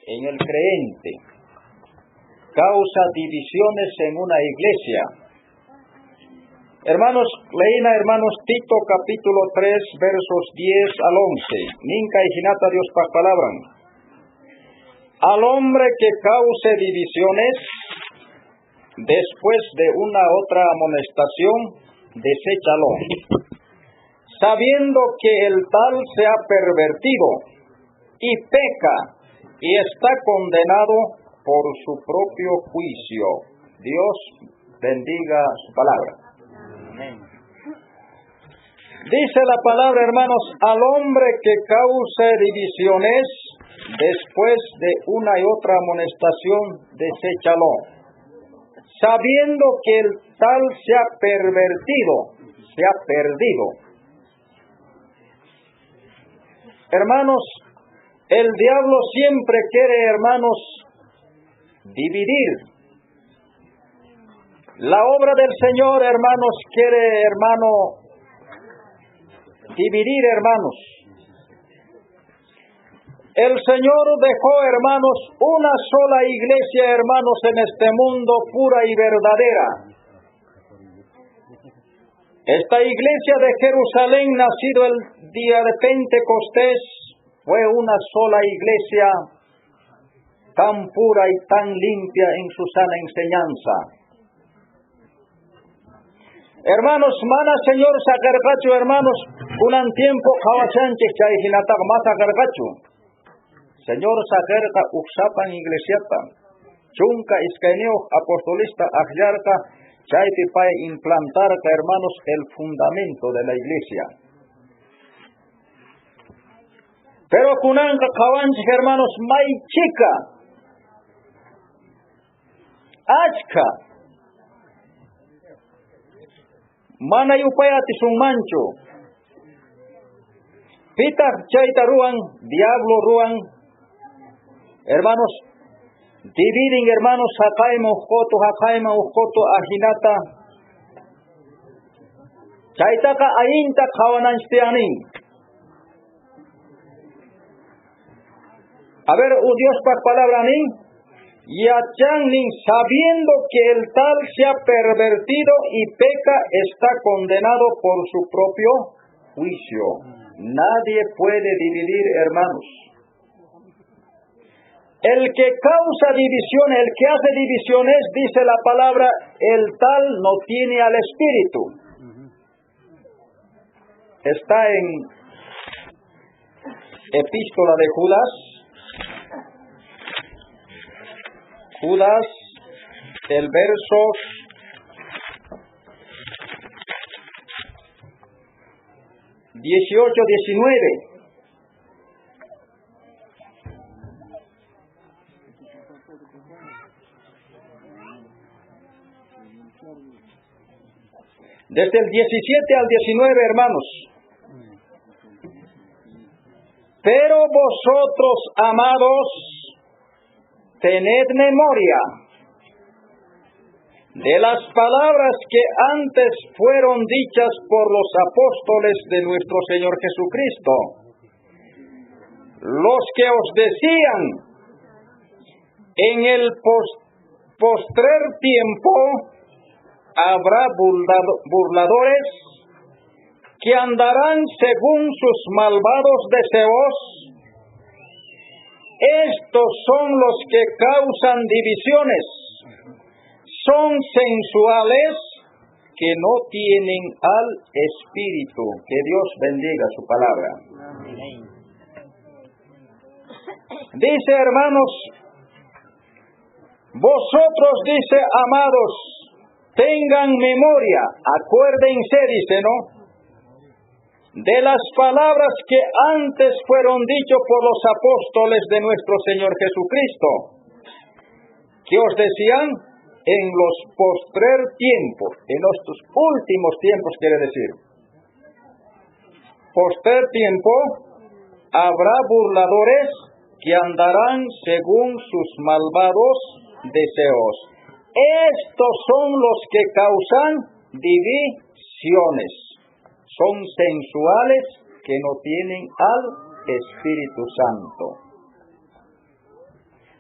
en el creyente, causa divisiones en una iglesia. Hermanos, leína hermanos Tito capítulo 3 versos 10 al 11. Ninca y jinata Dios pa palabran. Al hombre que cause divisiones, después de una otra amonestación, deséchalo, sabiendo que el tal se ha pervertido y peca y está condenado por su propio juicio. Dios bendiga su palabra. Amén. Dice la palabra, hermanos, al hombre que cause divisiones, después de una y otra amonestación, deséchalo, sabiendo que el tal se ha pervertido, se ha perdido. Hermanos, el diablo siempre quiere, hermanos, dividir. La obra del Señor, hermanos, quiere, hermano, dividir, hermanos. El Señor dejó, hermanos, una sola iglesia, hermanos, en este mundo, pura y verdadera. Esta iglesia de Jerusalén, nacido el día de Pentecostés, fue una sola iglesia, tan pura y tan limpia en su sana enseñanza. Hermanos, mana Señor sacargacho, hermanos, unan tiempo kawachanche chayhinatak más sacargacho. Señor sacarga uxapan iglesiata, chunka iscaineo apostolista ahyarca, chaypipay implantarca, hermanos, el fundamento de la iglesia. Pero kunanka kawanchik, hermanos, may chica, achka, mana yupayati sun mancho, pita chayta ruan, diablo ruan, hermanos, dividen, hermanos, hakaima ujoto ajinata, chaytaka ainta kawananchtianin. A ver, Dios para palabra ni, yachangnin, sabiendo que el tal se ha pervertido y peca, está condenado por su propio juicio. Nadie puede dividir, hermanos. El que causa división, el que hace divisiones, dice la palabra, el tal no tiene al Espíritu. Está en Epístola de Judas. Judas, el verso 18-19. Desde el 17 al 19, hermanos. Pero vosotros, amados, tened memoria de las palabras que antes fueron dichas por los apóstoles de nuestro Señor Jesucristo, los que os decían, en el postrer tiempo habrá burladores que andarán según sus malvados deseos. Estos son los que causan divisiones, son sensuales, que no tienen al Espíritu. Que Dios bendiga su palabra. Amén. Dice, hermanos, vosotros, dice, amados, tengan memoria, acuérdense, dice, ¿no?, de las palabras que antes fueron dichas por los apóstoles de nuestro Señor Jesucristo, que os decían, en los postrer tiempos, en estos últimos tiempos quiere decir, postrer tiempo, habrá burladores que andarán según sus malvados deseos. Estos son los que causan divisiones. Son sensuales, que no tienen al Espíritu Santo.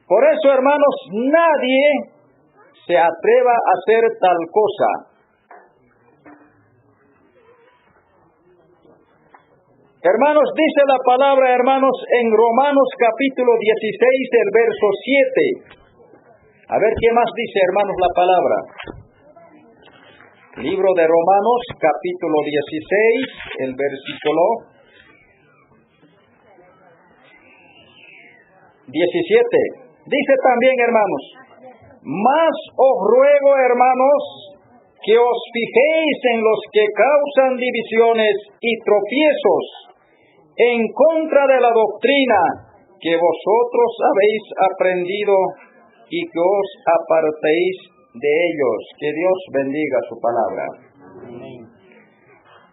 Por eso, hermanos, nadie se atreva a hacer tal cosa. Hermanos, dice la palabra, hermanos, en Romanos capítulo 16, el verso 7. A ver qué más dice, hermanos, la palabra. Libro de Romanos capítulo 16, el versículo 17. Dice también, hermanos, mas os ruego, hermanos, que os fijéis en los que causan divisiones y tropiezos en contra de la doctrina que vosotros habéis aprendido y que os apartéis de ellos. Que Dios bendiga su palabra.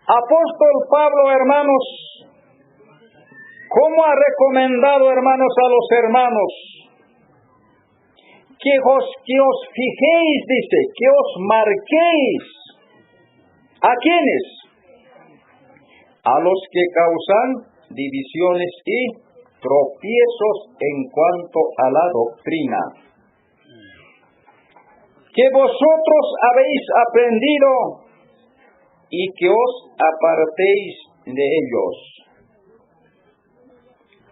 Apóstol Pablo, hermanos, ¿cómo ha recomendado, hermanos, a los hermanos? Que os fijéis, dice, que os marquéis. ¿A quiénes? A los que causan divisiones y tropiezos en cuanto a la doctrina que vosotros habéis aprendido y que os apartéis de ellos.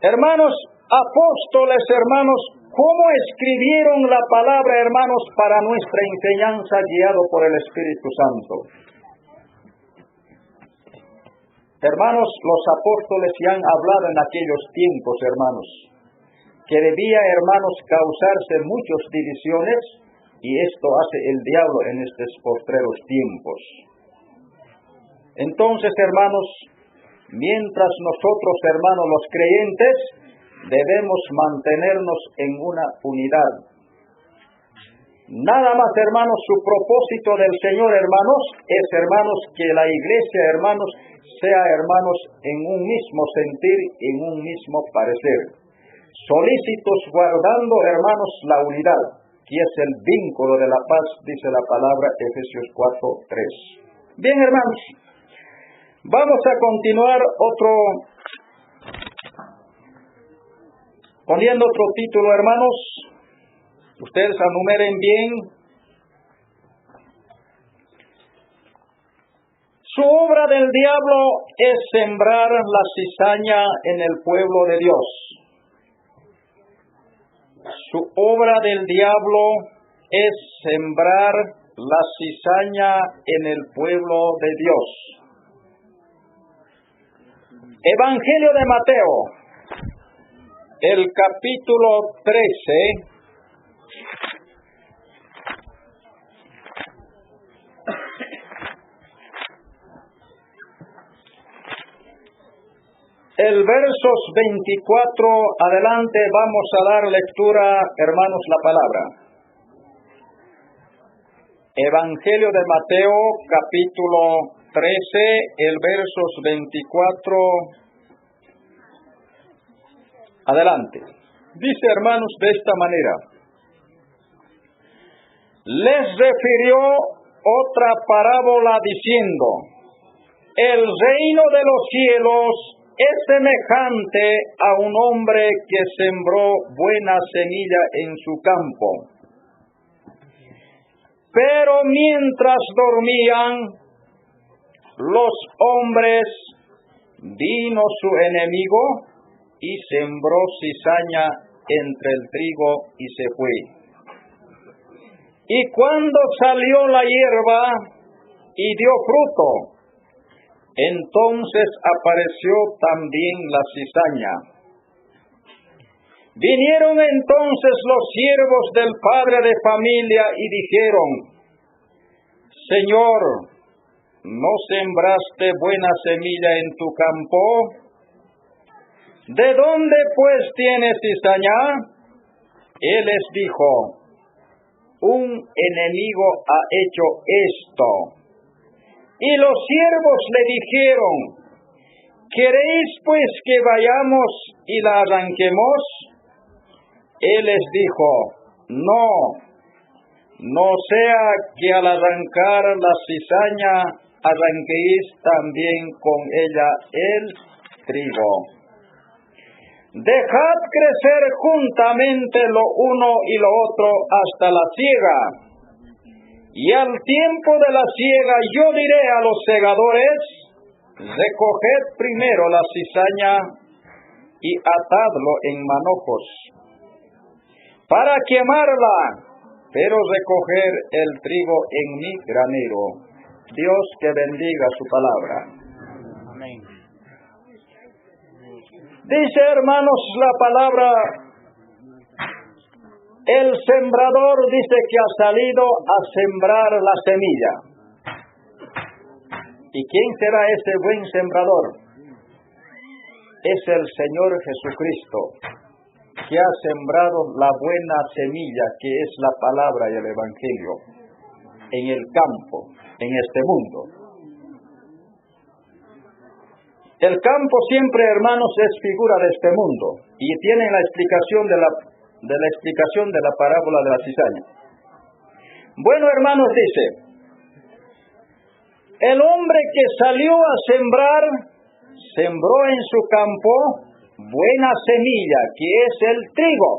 Hermanos, apóstoles, hermanos, ¿cómo escribieron la palabra, hermanos, para nuestra enseñanza guiado por el Espíritu Santo? Hermanos, los apóstoles ya han hablado en aquellos tiempos, hermanos, que debía, hermanos, causarse muchas divisiones, y esto hace el diablo en estos postreros tiempos. Entonces, hermanos, mientras nosotros, hermanos, los creyentes, debemos mantenernos en una unidad. Nada más, hermanos, su propósito del Señor, hermanos, es, hermanos, que la iglesia, hermanos, sea, hermanos, en un mismo sentir, en un mismo parecer. Solícitos guardando, hermanos, la unidad, que es el vínculo de la paz, dice la palabra Efesios 4:3. Bien, hermanos, vamos a continuar poniendo otro título, hermanos. Ustedes anumeren bien. Su obra del diablo es sembrar la cizaña en el pueblo de Dios. Su obra del diablo es sembrar la cizaña en el pueblo de Dios. Evangelio de Mateo, el capítulo 13. El versos 24 adelante vamos a dar lectura, hermanos, la palabra. Evangelio de Mateo, capítulo 13, el versos 24 adelante. Dice, hermanos, de esta manera: les refirió otra parábola diciendo: el reino de los cielos es semejante a un hombre que sembró buena semilla en su campo. Pero mientras dormían los hombres, vino su enemigo y sembró cizaña entre el trigo y se fue. Y cuando salió la hierba y dio fruto, entonces apareció también la cizaña. Vinieron entonces los siervos del padre de familia y dijeron: Señor, ¿no sembraste buena semilla en tu campo? ¿De dónde pues tienes cizaña? Él les dijo: un enemigo ha hecho esto. Y los siervos le dijeron: ¿queréis pues que vayamos y la arranquemos? Él les dijo: no sea que al arrancar la cizaña arranquéis también con ella el trigo. Dejad crecer juntamente lo uno y lo otro hasta la siega. Y al tiempo de la siega yo diré a los segadores, recoged primero la cizaña y atadlo en manojos, para quemarla, pero recoger el trigo en mi granero. Dios que bendiga su palabra. Amén. Dice, hermanos, la palabra, el sembrador dice que ha salido a sembrar la semilla. ¿Y quién será ese buen sembrador? Es el Señor Jesucristo, que ha sembrado la buena semilla, que es la palabra y el Evangelio, en el campo, en este mundo. El campo siempre, hermanos, es figura de este mundo, y tiene la explicación de la parábola de la cizaña. Bueno, hermanos, dice, el hombre que salió a sembrar, sembró en su campo buena semilla, que es el trigo.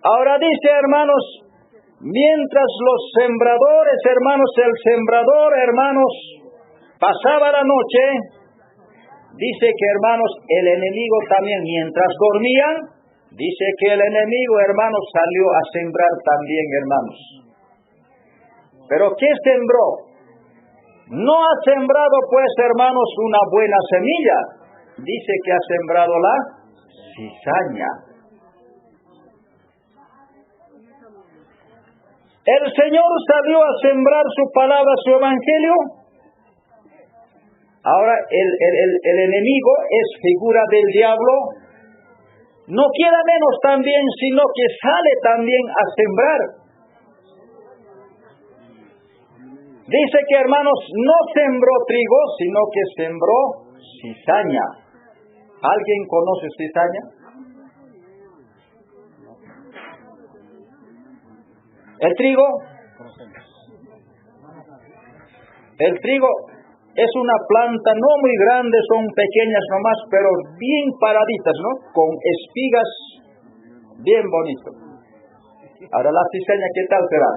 Ahora dice, hermanos, mientras los sembradores, hermanos, el sembrador, hermanos, pasaba la noche, dice que, hermanos, el enemigo también, mientras dormían, dice que el enemigo, hermanos, salió a sembrar también, hermanos. ¿Pero qué sembró? No ha sembrado, pues, hermanos, una buena semilla. Dice que ha sembrado la cizaña. El Señor salió a sembrar su palabra, su evangelio. Ahora el enemigo es figura del diablo. No queda menos también, sino que sale también a sembrar. Dice que, hermanos, no sembró trigo, sino que sembró cizaña. ¿Alguien conoce cizaña? ¿El trigo? El trigo es una planta no muy grande, son pequeñas nomás, pero bien paraditas, ¿no? Con espigas bien bonitas. Ahora la cizaña, ¿qué tal será?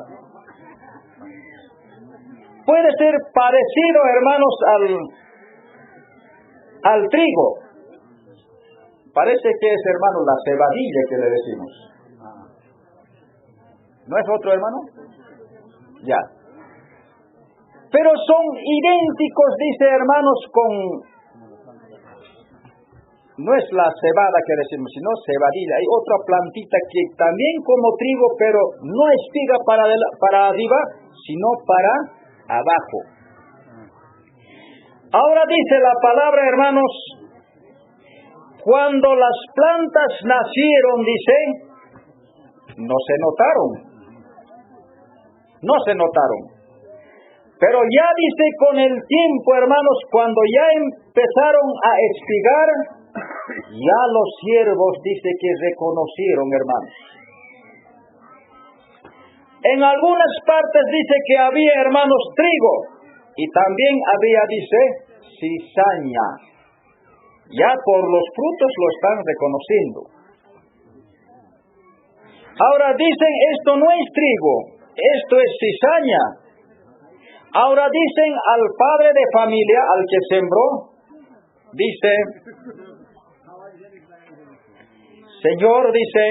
Puede ser parecido, hermanos, al trigo. Parece que es, hermano, la cebadilla que le decimos. ¿No es otro, hermano? Ya. Pero son idénticos, dice, hermanos, no es la cebada que decimos, sino cebadilla. Hay otra plantita que también como trigo, pero no espiga para arriba, sino para abajo. Ahora dice la palabra, hermanos, cuando las plantas nacieron, dice, no se notaron. Pero ya dice, con el tiempo, hermanos, cuando ya empezaron a espigar, ya los siervos, dice, que reconocieron, hermanos. En algunas partes dice que había, hermanos, trigo, y también había, dice, cizaña. Ya por los frutos lo están reconociendo. Ahora dicen, esto no es trigo, esto es cizaña. Ahora dicen al padre de familia, al que sembró, dice, Señor, dice,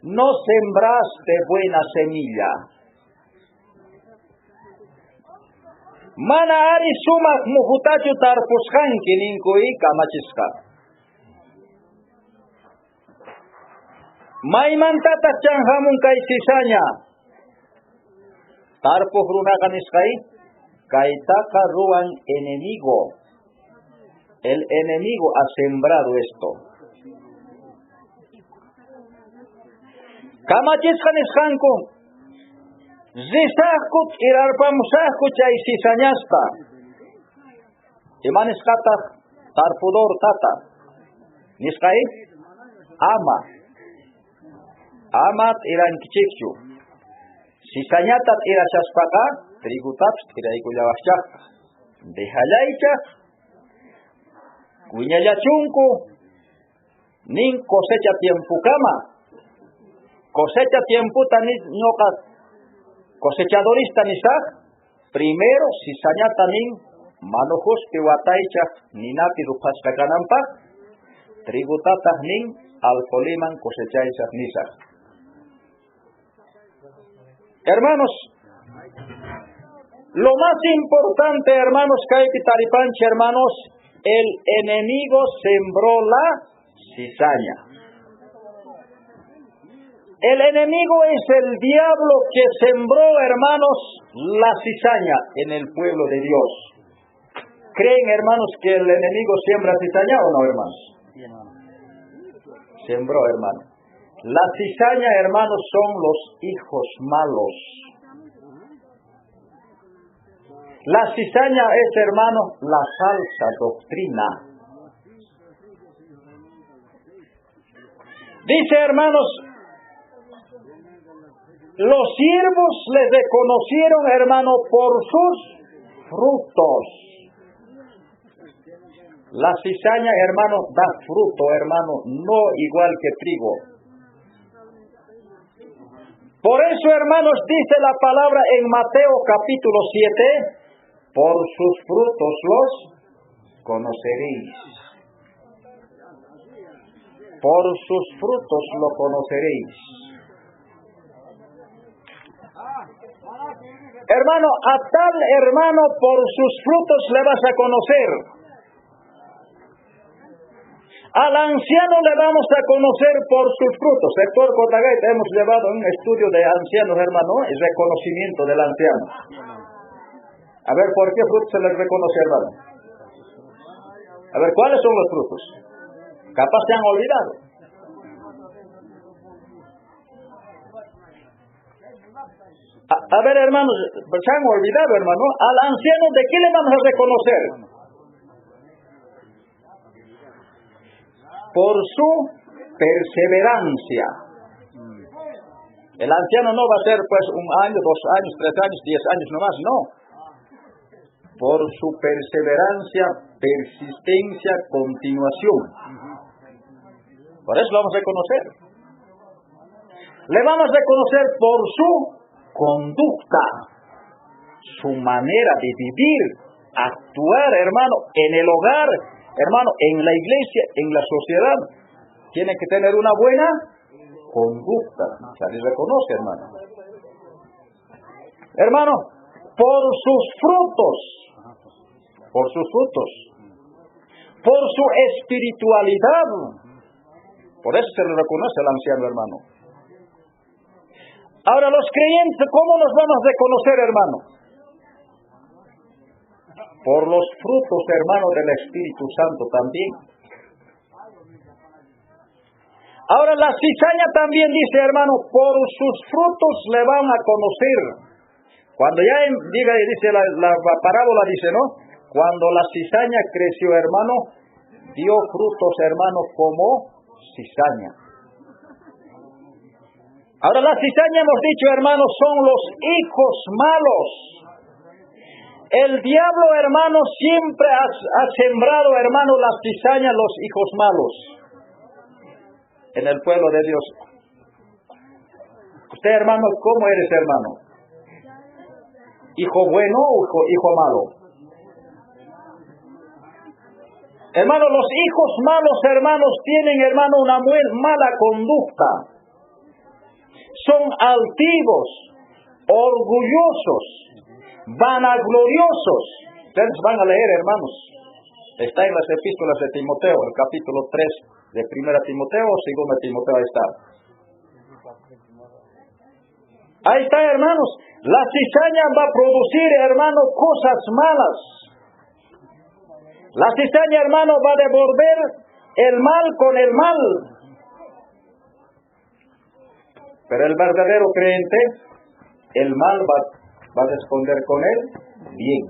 no sembraste buena semilla. Mana ari sumak muhutachu tarpushan kininkui kamachisqa. Maymantatas chanhamun kay cizaña. Tarpuj runaganisqay, kaytaqa ruan enemigo. El enemigo ha sembrado esto. Kamachisqanisqanku, risaqkut irarpamusaqku chay cizañasqa. Imanisqataq tarpudor tata. Nisqay, amat irankichikchu. Cizañatat irashaspaqa, trigutapas iraykuyawaqchaq. Dejallaychaq, Huiñayachunku, nin cosecha tiempo kama. Cosecha tiempo tanis ñoka cosechadorista nisaj. Primero, cizaña tanin manojos que wataicha ninapi rupasca canampa. Tributatas nin alcoliman cosechaichas nisaj. Hermanos, lo más importante, hermanos, Caipitaripanche, hermanos, el enemigo sembró la cizaña. El enemigo es el diablo que sembró, hermanos, la cizaña en el pueblo de Dios. ¿Creen, hermanos, que el enemigo siembra cizaña o no, hermanos? Sembró, hermano. La cizaña, hermanos, son los hijos malos. La cizaña es, hermano, la falsa doctrina. Dice, hermanos, los siervos les reconocieron, hermano, por sus frutos. La cizaña, hermano, da fruto, hermano, no igual que trigo. Por eso, hermanos, dice la palabra en Mateo capítulo 7, por sus frutos los conoceréis. Por sus frutos lo conoceréis. Hermano, a tal hermano por sus frutos le vas a conocer. Al anciano le vamos a conocer por sus frutos. Sector Cotagaita hemos llevado un estudio de ancianos, hermano, el reconocimiento del anciano. A ver, ¿por qué frutos se les reconoce, hermano? A ver, ¿cuáles son los frutos? Capaz se han olvidado. A ver, hermanos, se han olvidado, hermano. Al anciano, ¿de qué le vamos a reconocer? Por su perseverancia. El anciano no va a ser pues 1 año, 2 años, 3 años, 10 años nomás, no. Por su perseverancia, persistencia, continuación. Por eso lo vamos a reconocer. Le vamos a reconocer por su conducta, su manera de vivir, actuar, hermano, en el hogar, hermano, en la iglesia, en la sociedad. Tiene que tener una buena conducta. Se les reconoce, hermano. Hermano, por sus frutos, por sus frutos, por su espiritualidad. Por eso se le reconoce al anciano, hermano. Ahora, los creyentes, ¿cómo nos vamos a reconocer, hermano? Por los frutos, hermano, del Espíritu Santo también. Ahora, la cizaña también dice, hermano, por sus frutos le van a conocer. Cuando ya dice la parábola, dice, ¿no? Cuando la cizaña creció, hermano, dio frutos, hermano, como cizaña. Ahora, la cizaña, hemos dicho, hermano, son los hijos malos. El diablo, hermano, siempre ha sembrado, hermano, la cizaña, los hijos malos en el pueblo de Dios. Usted, hermano, ¿cómo eres, hermano? ¿Hijo bueno o hijo malo? Hermano, los hijos malos, hermanos, tienen, hermano, una muy mala conducta. Son altivos, orgullosos, vanagloriosos. Ustedes van a leer, hermanos. Está en las epístolas de Timoteo, el capítulo 3 de 1 Timoteo o 2 Timoteo, ahí está. Ahí está, hermanos. La cizaña va a producir, hermano, cosas malas. La cizaña, hermano, va a devolver el mal con el mal. Pero el verdadero creyente, el mal va a responder con él bien.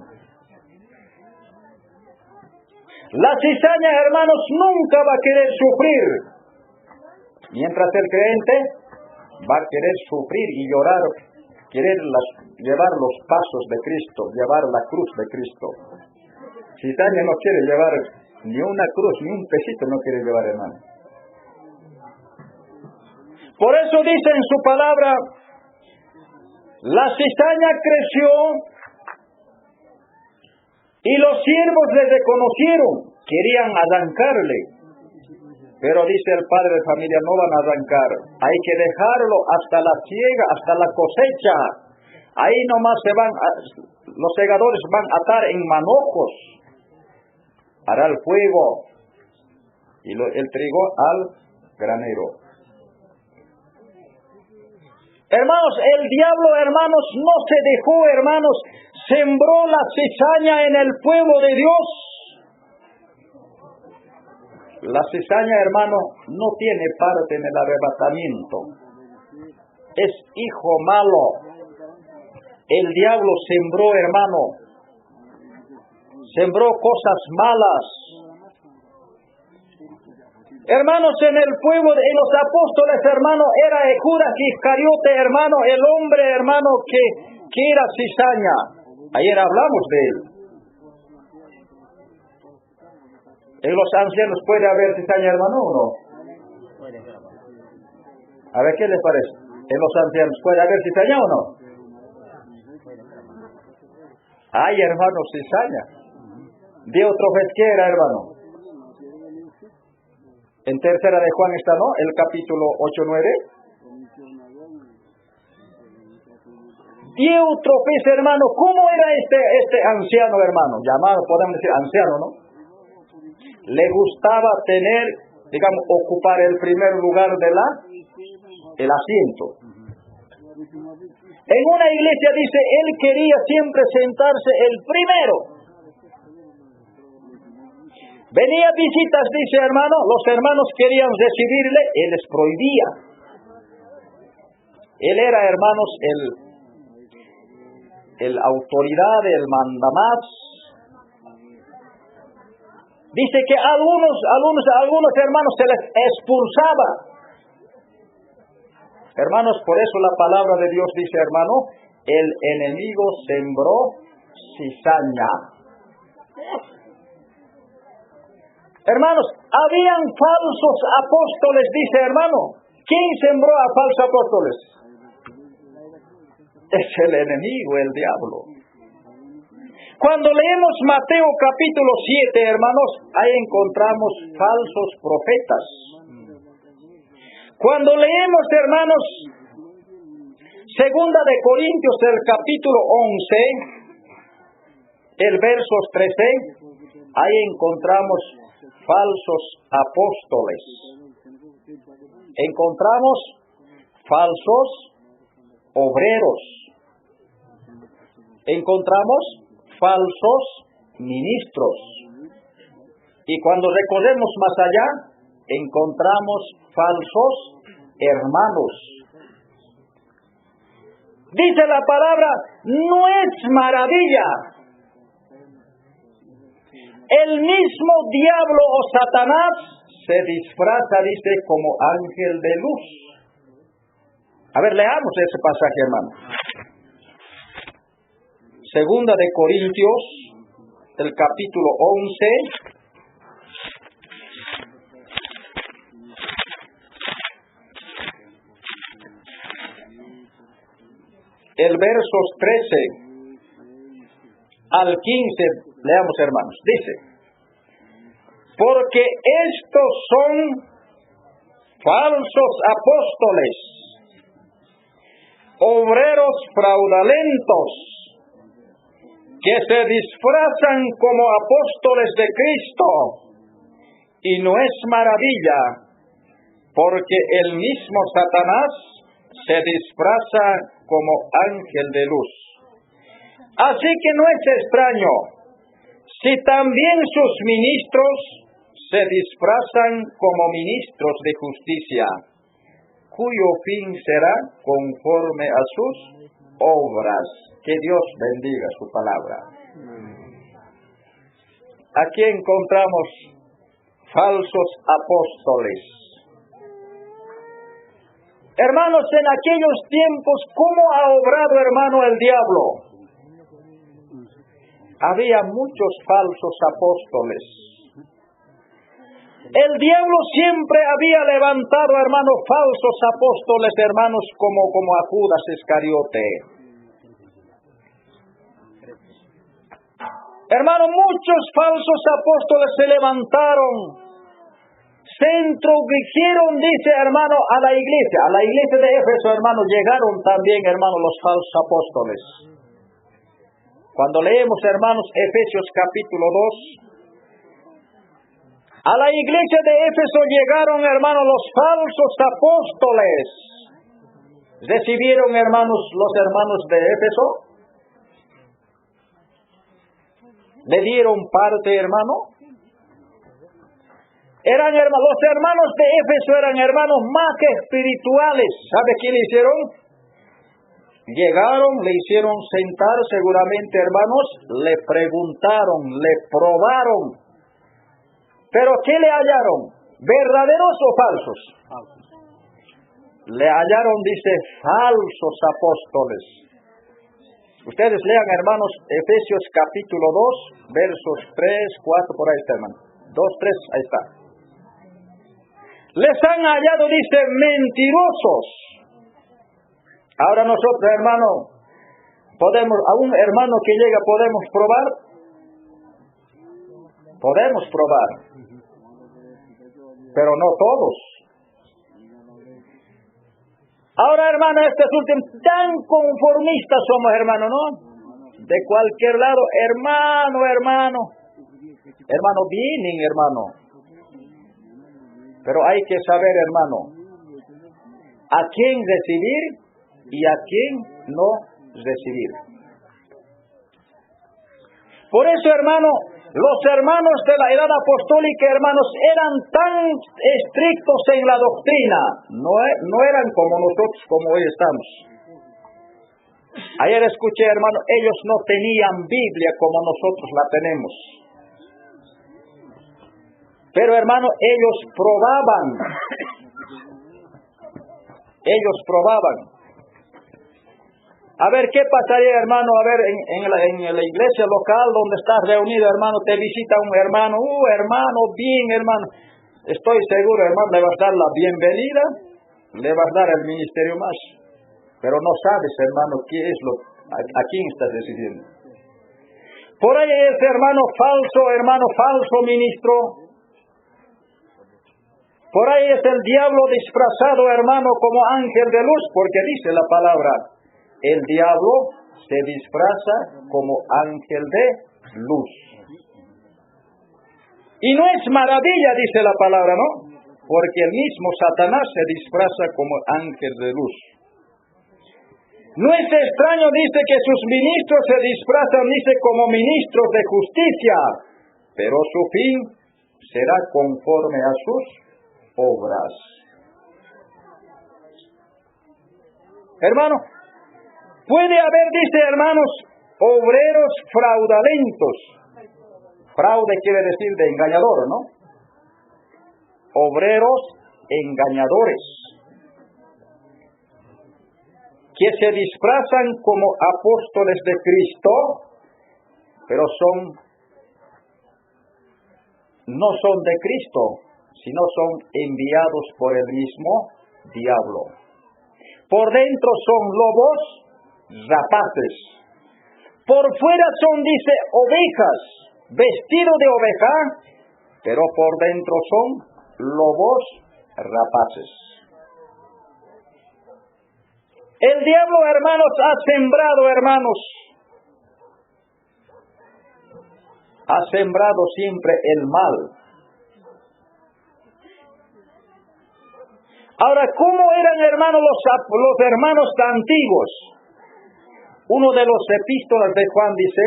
La cizaña, hermanos, nunca va a querer sufrir. Mientras el creyente va a querer sufrir y llorar, querer llevar los pasos de Cristo, llevar la cruz de Cristo. Cizaña no quiere llevar Ni una cruz, ni un pesito no quiere llevar, hermano. Por eso dice en su palabra, la cizaña creció y los siervos le reconocieron, querían arrancarle. Pero dice el padre de familia, no van a arrancar, hay que dejarlo hasta la siega, hasta la cosecha. Ahí nomás los segadores van a atar en manojos, hará el fuego y el trigo al granero. Hermanos, el diablo, hermanos, no se dejó, hermanos, sembró la cizaña en el pueblo de Dios. La cizaña, hermano, no tiene parte en el arrebatamiento. Es hijo malo. El diablo sembró, hermano. Sembró cosas malas. Hermanos, en el pueblo, en los apóstoles, hermano, era Judas Iscariote, hermano, el hombre, hermano, que era cizaña. Ayer hablamos de él. ¿En los ancianos puede haber cizaña, hermano, o no? A ver, ¿qué les parece? ¿En los ancianos puede haber cizaña o no? Ay, hermano, cizaña. De otro vez que era, hermano. En tercera de Juan está, ¿no? El capítulo 8-9. Diotro vez, hermano. ¿Cómo era este anciano, hermano? Llamado, podemos decir, anciano, ¿no? Le gustaba tener, digamos, ocupar el primer lugar el asiento. En una iglesia dice, él quería siempre sentarse el primero. Venía visitas, dice hermano, los hermanos querían recibirle, él les prohibía. Él era, hermanos, el autoridad, el mandamás. Dice que algunos hermanos se les expulsaba. Hermanos, por eso la palabra de Dios dice, hermano, el enemigo sembró cizaña. Hermanos, habían falsos apóstoles, dice hermano. ¿Quién sembró a falsos apóstoles? Es el enemigo, el diablo. Cuando leemos Mateo capítulo 7, hermanos, ahí encontramos falsos profetas. Cuando leemos, hermanos, Segunda de Corintios, el capítulo 11, el versos 13, ahí encontramos falsos apóstoles. Encontramos falsos obreros. Encontramos falsos ministros. Y cuando recorremos más allá, encontramos falsos hermanos. Dice la palabra, no es maravilla. El mismo diablo o Satanás se disfraza, dice, como ángel de luz. A ver, leamos ese pasaje, hermano. Segunda de Corintios, el capítulo 11. El versos 13 al 15, leamos, hermanos. Dice, porque estos son falsos apóstoles, obreros fraudulentos, que se disfrazan como apóstoles de Cristo. Y no es maravilla, porque el mismo Satanás se disfraza como ángel de luz. Así que no es extraño si también sus ministros se disfrazan como ministros de justicia, cuyo fin será conforme a sus obras. Que Dios bendiga su palabra. Aquí encontramos falsos apóstoles. Hermanos, en aquellos tiempos, ¿cómo ha obrado, hermano, el diablo? Había muchos falsos apóstoles. El diablo siempre había levantado, hermanos, falsos apóstoles, hermanos, como a Judas Iscariote. Hermano, muchos falsos apóstoles se levantaron, se introdujeron, dice hermano, a la iglesia de Éfeso, hermano, llegaron también, hermano, los falsos apóstoles. Cuando leemos, hermanos, Efesios capítulo 2, a la iglesia de Éfeso llegaron, hermanos, los falsos apóstoles. ¿Recibieron, hermanos, los hermanos de Éfeso? ¿Le dieron parte, hermano? Los hermanos de Éfeso eran hermanos más que espirituales. ¿Sabe qué le hicieron? Llegaron, le hicieron sentar seguramente, hermanos, le preguntaron, le probaron. ¿Pero qué le hallaron? ¿Verdaderos o falsos? Le hallaron, dice, falsos apóstoles. Ustedes lean, hermanos, Efesios capítulo 2, versos 3, 4, por ahí está, hermano. 2, 3, ahí está. Les han hallado, dice, mentirosos. Ahora nosotros, hermano, a un hermano que llega, ¿podemos probar? Podemos probar. Pero no todos. Ahora, hermano, estos últimos, tan conformistas somos, hermano, ¿no? De cualquier lado, hermano, vienen, hermano. Pero hay que saber, hermano, a quién recibir y a quién no recibir. Por eso, hermano, los hermanos de la edad apostólica, hermanos, eran tan estrictos en la doctrina. No eran como nosotros, como hoy estamos. Ayer escuché, hermano, ellos no tenían Biblia como nosotros la tenemos. Pero, hermano, ellos probaban. A ver, ¿qué pasaría, hermano? A ver, en la iglesia local donde estás reunido, hermano, te visita un hermano. Hermano, bien, hermano. Estoy seguro, hermano, le vas a dar la bienvenida, le vas a dar el ministerio más. Pero no sabes, hermano, qué es a quién estás recibiendo. Por ahí es, hermano, falso ministro. Por ahí es el diablo disfrazado, hermano, como ángel de luz, porque dice la palabra, el diablo se disfraza como ángel de luz. Y no es maravilla, dice la palabra, ¿no? Porque el mismo Satanás se disfraza como ángel de luz. No es extraño, dice, que sus ministros se disfrazan, dice, como ministros de justicia, pero su fin será conforme a sus obras. Hermano, puede haber, dice, hermanos, obreros fraudulentos. Fraude quiere decir de engañador, ¿no? Obreros engañadores, que se disfrazan como apóstoles de Cristo, pero no son de Cristo, sino son enviados por el mismo diablo. Por dentro son lobos rapaces. Por fuera son, dice, ovejas, vestido de oveja, pero por dentro son lobos rapaces. El diablo, hermanos, ha sembrado siempre el mal. Ahora, ¿cómo eran, hermanos, los hermanos antiguos? Uno de los epístolas de Juan dice,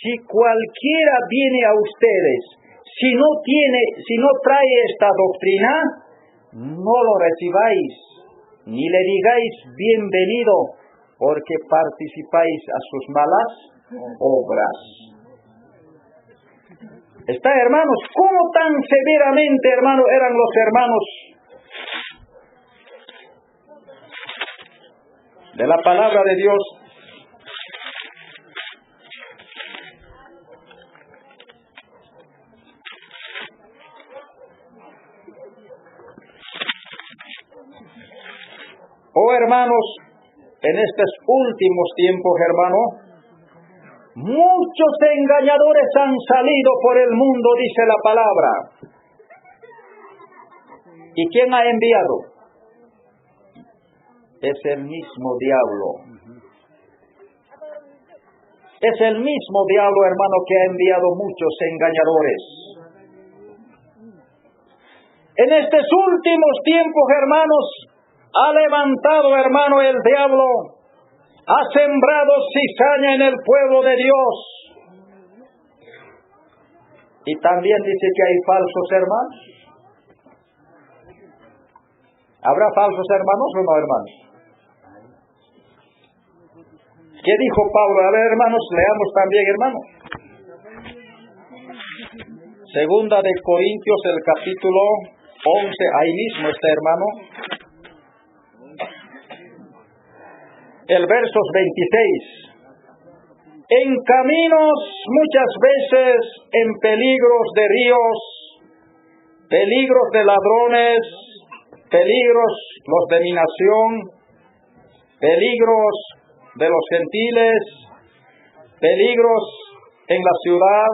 si cualquiera viene a ustedes, si no trae esta doctrina, no lo recibáis, ni le digáis bienvenido, porque participáis a sus malas obras. Está, hermanos, ¿cómo tan severamente, hermanos, eran los hermanos de la palabra de Dios? Oh hermanos, en estos últimos tiempos, hermano, muchos engañadores han salido por el mundo, dice la palabra. ¿Y quién ha enviado? Es el mismo diablo. Es el mismo diablo, hermano, que ha enviado muchos engañadores. En estos últimos tiempos, hermanos, ha levantado, hermano, el diablo, ha sembrado cizaña en el pueblo de Dios. Y también dice que hay falsos hermanos. ¿Habrá falsos hermanos o no, hermanos? ¿Qué dijo Pablo? A ver, hermanos, leamos también, hermano. Segunda de Corintios, el capítulo 11, ahí mismo está, hermano. El versos 26. En caminos muchas veces, en peligros de ríos, peligros de ladrones, peligros los de mi nación, peligros de los gentiles, peligros en la ciudad,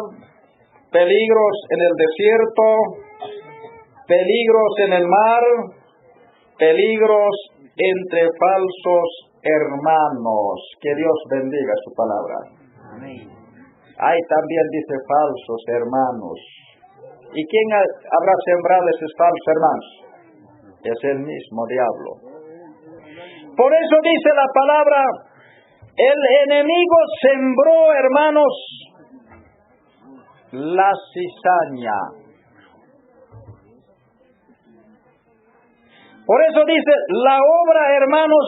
peligros en el desierto, peligros en el mar, peligros entre falsos hermanos. Que Dios bendiga su palabra. Amén. Ahí también dice falsos hermanos. ¿Y quién habrá sembrado esos falsos hermanos? Es el mismo diablo. Por eso dice la palabra, el enemigo sembró, hermanos, la cizaña. Por eso dice, la obra, hermanos,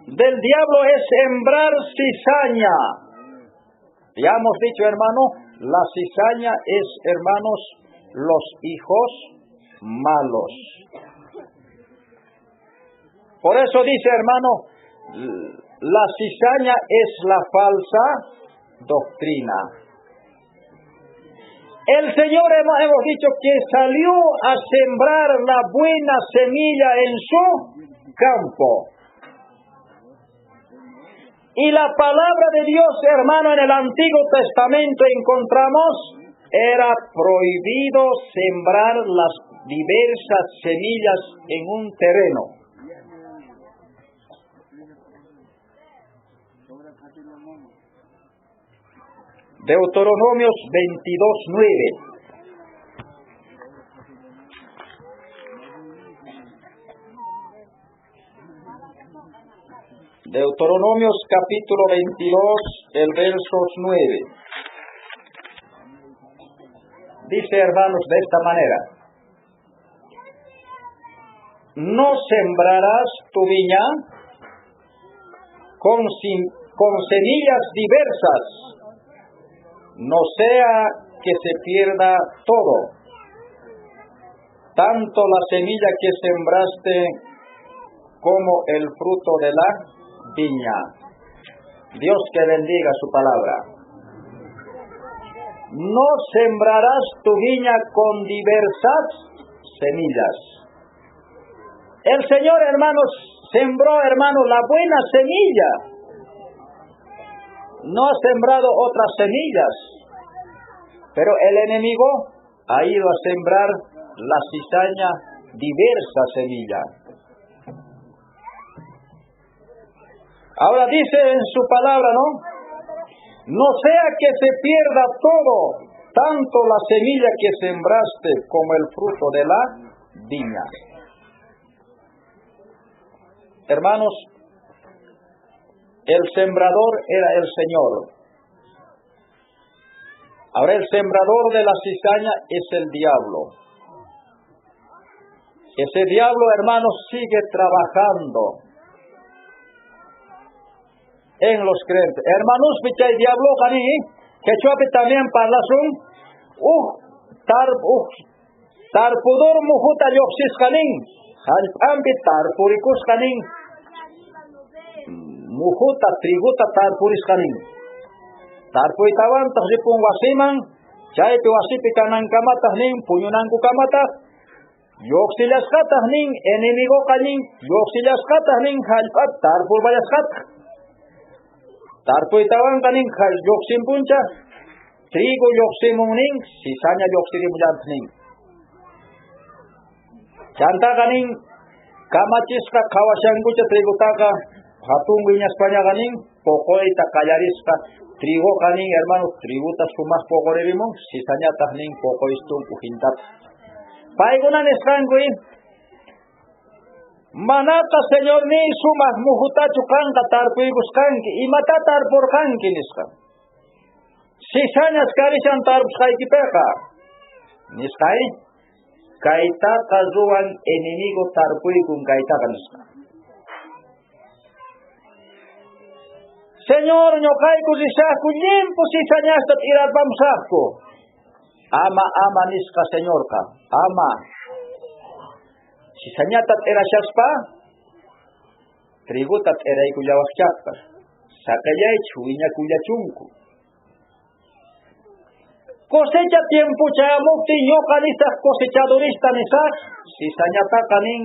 del diablo es sembrar cizaña. Ya hemos dicho, hermano, la cizaña es, hermanos, los hijos malos. Por eso dice, hermano, la cizaña es la falsa doctrina. El Señor, hemos dicho, que salió a sembrar la buena semilla en su campo. Y la palabra de Dios, hermano, en el Antiguo Testamento encontramos, era prohibido sembrar las diversas semillas en un terreno. Deuteronomios 22:9. Deuteronomios capítulo 22, el verso 9. Dice, hermanos, de esta manera: no sembrarás tu viña con semillas diversas, no sea que se pierda todo, tanto la semilla que sembraste como el fruto de la viña. Dios que bendiga su palabra. No sembrarás tu viña con diversas semillas. El Señor, hermanos, sembró, hermanos, la buena semilla. No ha sembrado otras semillas, pero el enemigo ha ido a sembrar la cizaña, diversa semilla. Ahora dice en su palabra, ¿no? No sea que se pierda todo, tanto la semilla que sembraste como el fruto de la viña. Hermanos, el sembrador era el Señor. Ahora el sembrador de la cizaña es el diablo. Ese diablo, hermanos, sigue trabajando en los creyentes. Hermanos, pichay diablo kani, que chuapi también parlasun, tarpudor muhuta yoksis kaning, ambit tarpurikus kaning, muhuta triguta tarpuris kaning. Tarpui tawan taksipung wasiman, chay pi wasipi kanang kamatah ning punyunang ku kamatah, Yoxilasqa tahnin enemigo qanin, yoxilasqa tahnin hallp'at tarpurbayasqata. Tarpuytawan qanin yoximpuncha, trigo yoximunnin, cizaña yoxirimullantnin. Chanta qanin kamachisqa qhawashankucha trigutaqa hatun wiñaspaña qanin poqoyta qallarisqa trigo qanin hermanos triguta sumaq poqoririmun cizaña tahnin poqoystun ujintata. Payguna nisqankuy manata señor ni sumaq mujutachu kanqa tarpuybusqanki imata tarpurqanki nisqa. Cizañas karishan tarpusqaykipiqa nisqay kaytaqa ruwan enemigo tarpuykun kaytaqa nisqa. Señor ñoqayku rishaqku llimpu cizañasta t'irarpamusaqku. Ama nisqa señorqa, ama. Cizañata t'irashaspa, triguta t'iraykullawaqchaqpa. Saqallaychu wiñakullachunku. Cosecha tiempo chayamuptin ñoqa nisaq cosechadorista nisaq, cizañataqa nin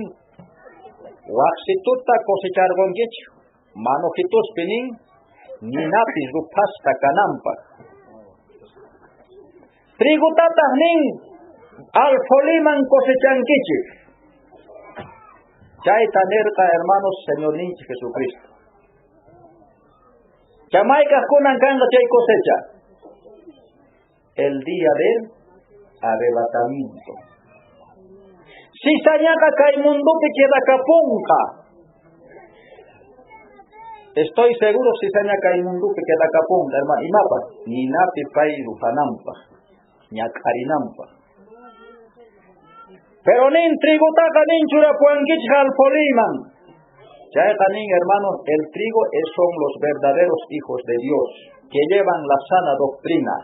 waqsituta cosecharqunkichu. Manujituspi nin ninapis rupasqa kananpaq. Trigutataq nin alfoliman cosechankichik. Chayta nirqa hermanos Señor ninchik Jesucristo. Chamaykaq kunan kanqa chay cosecha. El día del arrebatamiento. Cizañaqa kay mundupi quedakapunqa. Estoy seguro cizaña kay mundupi quedakapunqa, hermano. Imapa ninapi pay rufananpaq, ñaqarinanpaq. Pero nin trigutaqa nin churapuankichik alfoliman. Chayqa nin hermanos, el trigo son los verdaderos hijos de Dios, que llevan la sana doctrina.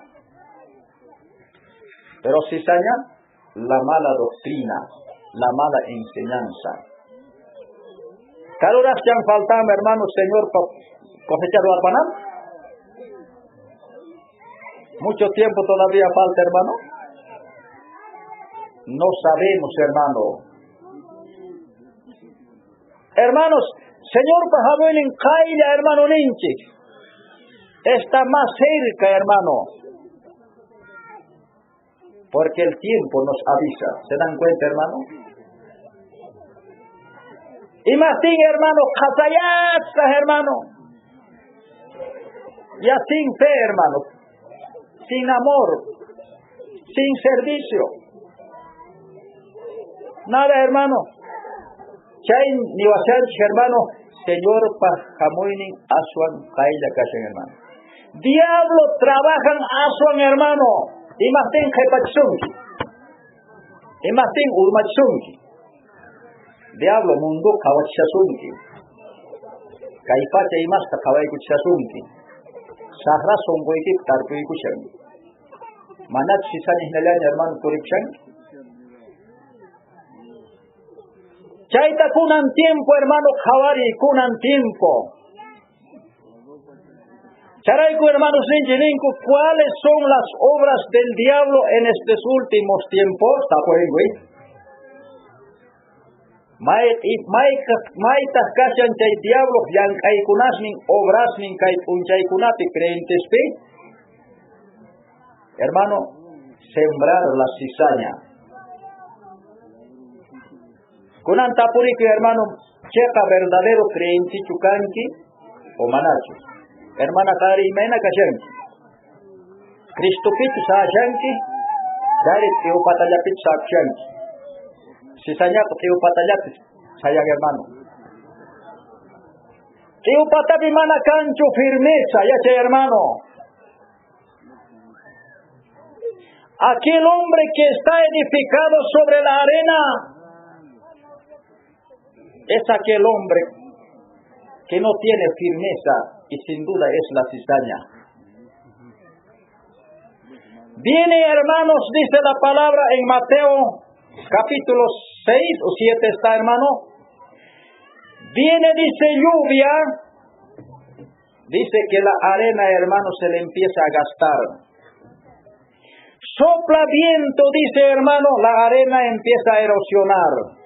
Pero cizaña, la mala doctrina, la mala enseñanza. Caluras que han faltado, hermanos, Señor, cosechado arpanam. Mucho tiempo todavía falta, hermano. No sabemos, hermano. Hermanos, Señor, pajabuelin kaila, hermano ninchik. Está más cerca, hermano. Porque el tiempo nos avisa. ¿Se dan cuenta, hermano? Y más sin, hermano, catayazas, hermano. Ya sin fe, hermano. Sin amor. Sin servicio. Nada, hermano. Chay ni wasanch, hermano. Señor, pajamoinin asuan kaila kashan, hermano. Diablo trabajan asuan, hermano. Imatin khepachunki. Imatin urmachunki. Diablo mundo kawachashunki. Kaipacha imasta kawaikuchashunki. Sahra songoiki tarpuikushan. Manat sisani hinalan hermano kuripshan. Chaita kunan tiempo hermano kawari kunan tiempo. Charaiku hermanos ninjilinku, ¿cuáles son las obras del diablo en estos últimos tiempos? Tapuengui. Maitas kachan chay diablo yang kaikunas nin obras nin kaipunchaikunati creyentes pi. Hermano, sembrar la cizaña. Kunan tapuriku hermano, checa verdadero creyente chukanki o manacho. Hermana Kari Mena Kashanki. Cristo Pitu Sajanki. Dari Teo Patalapit Sakshanki. Sisanya Teo Patalapit. Sayang hermano. Teo Patapi Mana Cancho firmeza. Ya che hermano. Aquel hombre que está edificado sobre la arena. Es aquel hombre que no tiene firmeza. Y sin duda es la cizaña. Viene, hermanos, dice la palabra en Mateo capítulo 6 o 7 está, hermano. Viene, dice, lluvia. Dice que la arena, hermano, se le empieza a gastar. Sopla viento, dice hermano, la arena empieza a erosionar.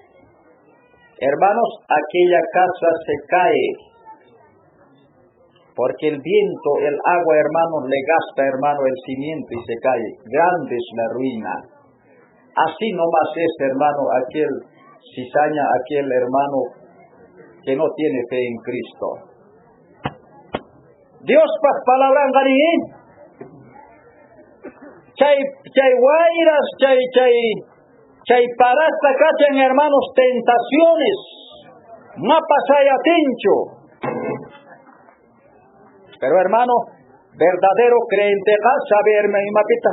Hermanos, aquella casa se cae. Porque el viento, el agua, hermano, le gasta, hermano, el cimiento y se cae. Grande es la ruina. Así nomás es, hermano, aquel cizaña, aquel hermano que no tiene fe en Cristo. Dios pas palabra ngani. Chay guairas, chay parasta cachan, hermanos, tentaciones. Mapasaya tincho. Pero hermano, verdadero creyente, saberme y mapita.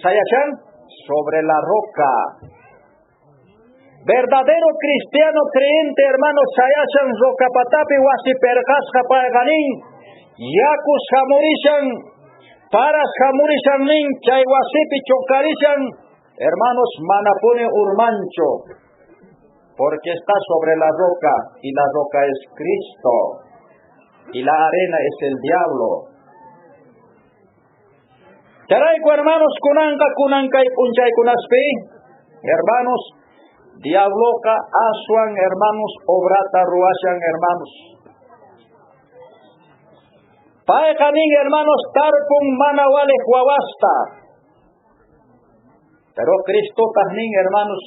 Sayachan, sobre la roca. Verdadero cristiano creyente, hermano, sayachan roca patapi wasi perkas kapaganin. Yakus hamurishan, paras hamurishan nin, chay wasipi chocarishan. Hermanos, manapone urmancho. Porque está sobre la roca, y la roca es Cristo. Y la arena es el diablo. Taraiku hermanos, kunanka y punchay kunaspi. Hermanos, diabloka asuan hermanos, obrata ruashan hermanos. Paekanin hermanos, tarpun manawale huawasta. Pero Cristo tahnin hermanos,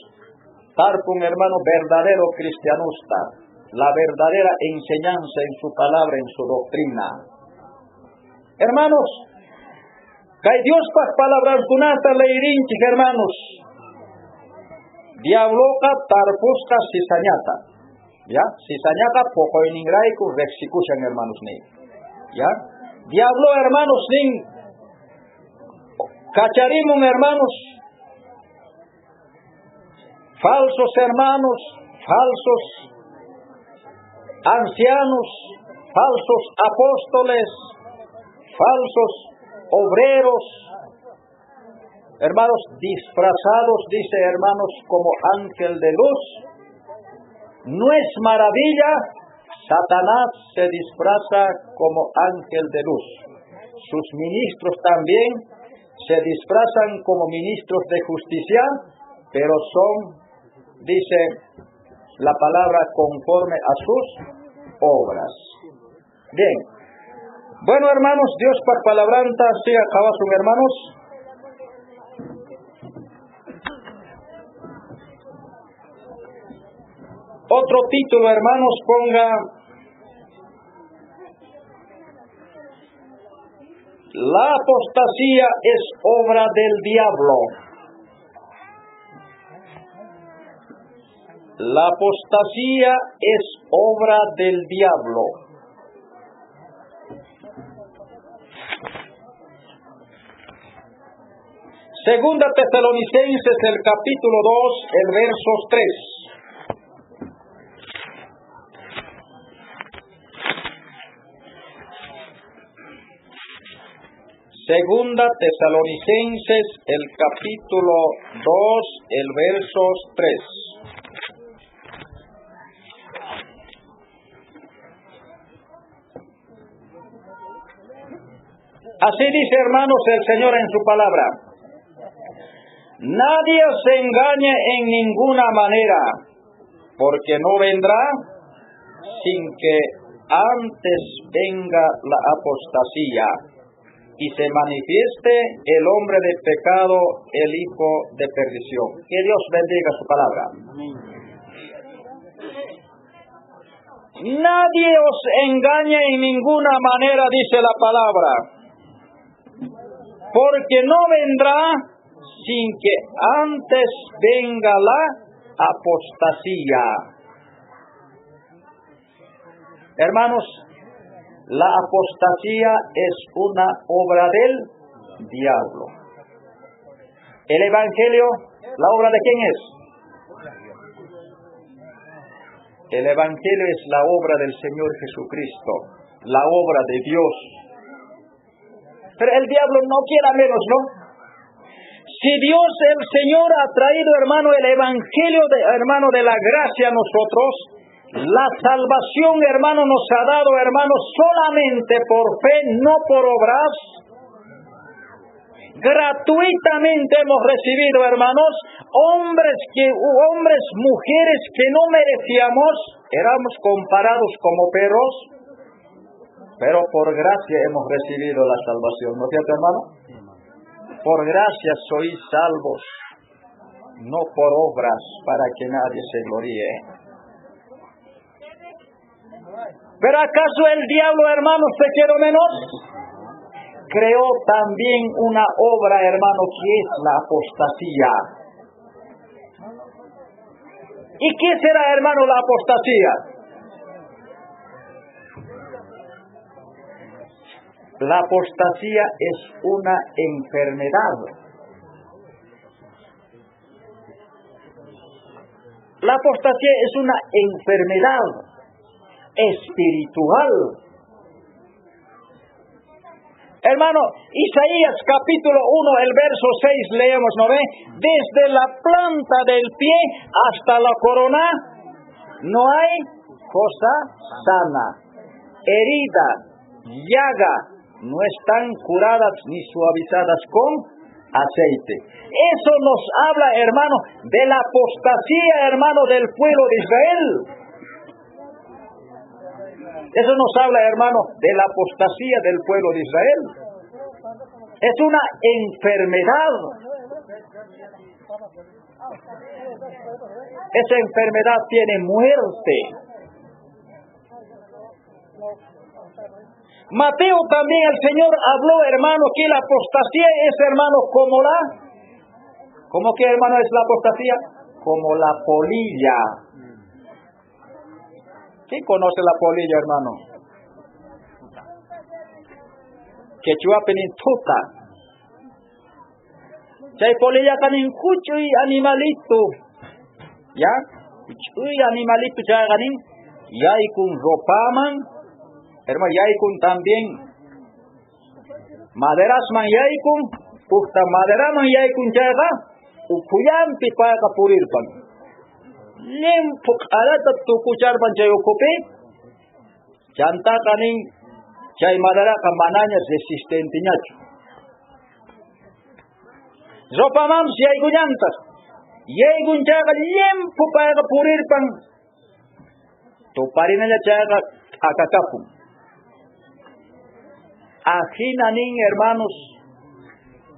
tarpun hermano verdadero cristianusta. La verdadera enseñanza en su palabra, en su doctrina. Hermanos, que Dios pas palabras kunata leirinchi, hermanos. Diabloka tarpusca cizañata. Ya, cizañata poco en ingraiku rexicuchan, hermanos ni. Ya, diablo hermanos nin. Cacharimun hermanos. Falsos hermanos, falsos ancianos, falsos apóstoles, falsos obreros, hermanos disfrazados, dice hermanos, como ángel de luz. No es maravilla, Satanás se disfraza como ángel de luz. Sus ministros también se disfrazan como ministros de justicia, pero son, dice la palabra, conforme a sus obras. Bien. Bueno, hermanos, Dios para palabranta, sí, acabasun, hermanos. Otro título, hermanos, ponga la apostasía es obra del diablo. La apostasía es obra del diablo. Segunda Tesalonicenses, el capítulo 2, el versos 3. Segunda Tesalonicenses, el capítulo 2, el versos 3. Así dice, hermanos, el Señor en su palabra. Nadie os engañe en ninguna manera, porque no vendrá sin que antes venga la apostasía y se manifieste el hombre de pecado, el hijo de perdición. Que Dios bendiga su palabra. Nadie os engañe en ninguna manera, dice la palabra, porque no vendrá sin que antes venga la apostasía. Hermanos, la apostasía es una obra del diablo. El Evangelio, ¿la obra de quién es? El Evangelio es la obra del Señor Jesucristo, la obra de Dios. Pero el diablo no quiera menos, ¿no? Si Dios, el Señor, ha traído, hermano, el Evangelio, hermano, de la gracia a nosotros, la salvación, hermano, nos ha dado, hermano, solamente por fe, no por obras. gratuitamente hemos recibido, hermanos, hombres, mujeres que no merecíamos, éramos comparados como perros, pero por gracia hemos recibido la salvación, ¿no es cierto, hermano? Por gracia sois salvos, no por obras, para que nadie se gloríe. ¿Pero acaso el diablo, hermanos, se quiere menos? Creó también una obra, hermano, que es la apostasía. ¿Y qué será, hermano, la apostasía? La apostasía es una enfermedad. La apostasía es una enfermedad espiritual. Hermano, Isaías capítulo 1, el verso 6 leemos, ¿no ve? Desde la planta del pie hasta la corona no hay cosa sana. Herida, llaga, no están curadas ni suavizadas con aceite. Eso nos habla, hermano, de la apostasía, hermano, del pueblo de Israel. Eso nos habla, hermano, de la apostasía del pueblo de Israel. Es una enfermedad. Esa enfermedad tiene muerte. Mateo también, el Señor habló, hermano, que la apostasía es, hermano, ¿cómo que, hermano, es la apostasía? Como la polilla. ¿Quién conoce la polilla, hermano? Quechua penintuta. Chay polilla kanin kuchuy animalito. ¿Ya? Kuchuy animalito chaganin. Yaikun ropaman. Hermano, yaikun también. Maderas man yaikun. Ukta maderaman yaikun chaga. Ukuyampi paga purirpan. Limpuk alata tukuchar panchayo kopi. Chanta kanin chay madera kamananya resistentinya. Zopamam si hay gunyantas. Yay gunchaga limpuk paga purirpan. Tuparinanya chaga akakapun. Ajinanin, hermanos,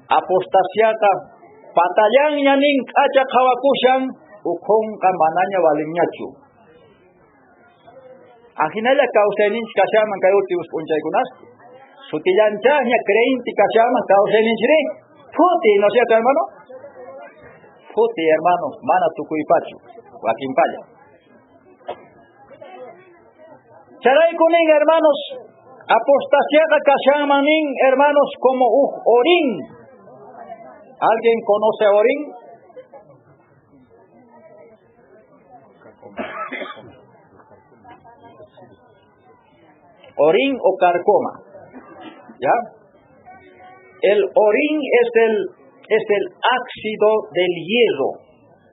apostasiaka patayan yanin kacha kawakushan. Ukong kamananya walinyachu. Ajinala kausenin kasyaman kayo tius punchay kunas. Sutiyanchanya creinti kasyaman kausenin chiri. Futi, ¿no es cierto, hermano? Futi, hermano, mana tukuipachu, wakimpaya. Charay kunin, hermanos, apostasiaka kasyamanin, hermanos, como orin. ¿Alguien conoce a orin? Orín o carcoma, ¿ya? El orín es el ácido del hierro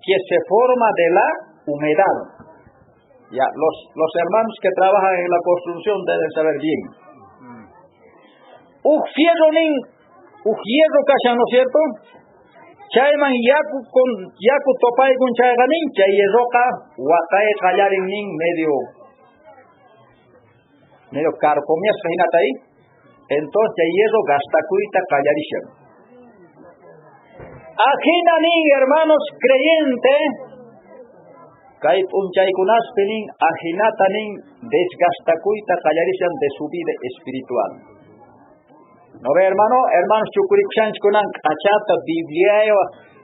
que se forma de la humedad. Ya, los hermanos que trabajan en la construcción deben saber bien. Hierro kashan, ¿no es cierto? Chayman yaku topay kun chayganin chay hierroka watay qallarin nin medio carcomias imagínate ahí. Entonces chay hierro gastakuita qallarishan. Ajinanin, hermanos creyente, kay punchaykunaspenin ajinatanin desgastakuita qallarishan de su vida espiritual. ¿No ve, hermano? Hermanos chukurichanch kunan achata Biblia,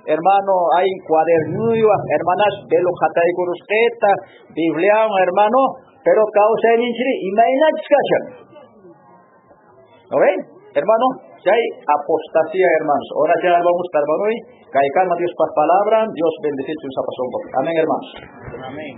hermano, hay cuaderno, hermanas de lo hatay kurusteta, Biblia, hermano, pero causa en inchiri, imagínate, ¿no ven? Hermano, si hay apostasía, hermanos. Ahora ya vamos a estar, hermano, y calma Dios para palabra, Dios bendice su pasón. Amén, hermanos. Amén.